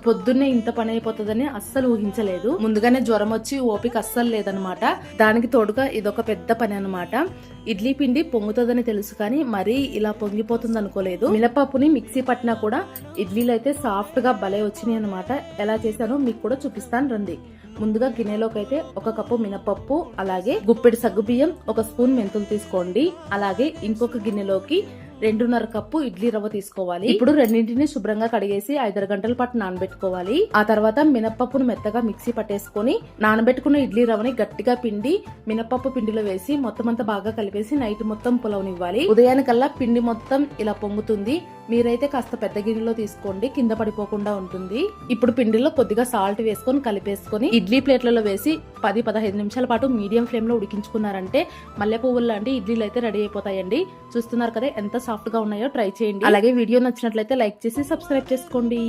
పొద్దున్నే ఇంత పని అయిపోతుందని అస్సలు ఊహించలేదు. ముందుగానే జ్వరం వచ్చి ఓపిక అస్సలు లేదనమాట. దానికి తోడుగా ఇదొక పెద్ద పని అనమాట. ఇడ్లీ పిండి పొంగుతుందని తెలుసు కానీ మరీ ఇలా పొంగిపోతుంది అనుకోలేదు. మినపప్పుని మిక్సీ పట్టినా కూడా ఇడ్లీలు అయితే సాఫ్ట్ గా భలే వచ్చినాయి అనమాట. ఎలా చేశానో మీకు కూడా చూపిస్తాను రండి. ముందుగా గిన్నెలోకి అయితే 1 కప్పు మినపప్పు, అలాగే గుప్పెడు సగ్గుబియ్యం, 1 స్పూన్ మెంతులు తీసుకోండి. అలాగే ఇంకొక గిన్నెలోకి 2.5 కప్పు ఇడ్లీ రవ్వ తీసుకోవాలి. ఇప్పుడు రెండింటిని శుభ్రంగా కడిగేసి 5 గంటల పాటు నానబెట్టుకోవాలి. ఆ తర్వాత మినపప్పును మెత్తగా మిక్సీ పట్టేసుకొని నానబెట్టుకున్న ఇడ్లీ రవ్వని గట్టిగా పిండి మినపప్పు పిండిలో వేసి మొత్తం అంతా బాగా కలిపేసి నైట్ మొత్తం పులవనివ్వాలి. ఉదయానికల్లా పిండి మొత్తం ఇలా పొంగుతుంది. మీరైతే కాస్త పెద్ద గిన్నెలో తీసుకోండి, కింద పడిపోకుండా ఉంటుంది. ఇప్పుడు పిండిలో కొద్దిగా సాల్ట్ వేసుకొని కలిపేసుకొని ఇడ్లీ ప్లేట్లలో వేసి 10-15 నిమిషాల పాటు మీడియం ఫ్లేమ్ లో ఉడికించుకున్నారంటే మల్లె పువ్వులు లాంటి ఇడ్లీలు అయితే రెడీ అయిపోతాయండి. చూస్తున్నారు కదా ఎంత సాఫ్ట్ గా ఉన్నాయో. ట్రై చేయండి. అలాగే వీడియో నచ్చినట్లయితే లైక్ చేసి సబ్స్క్రైబ్ చేసుకోండి.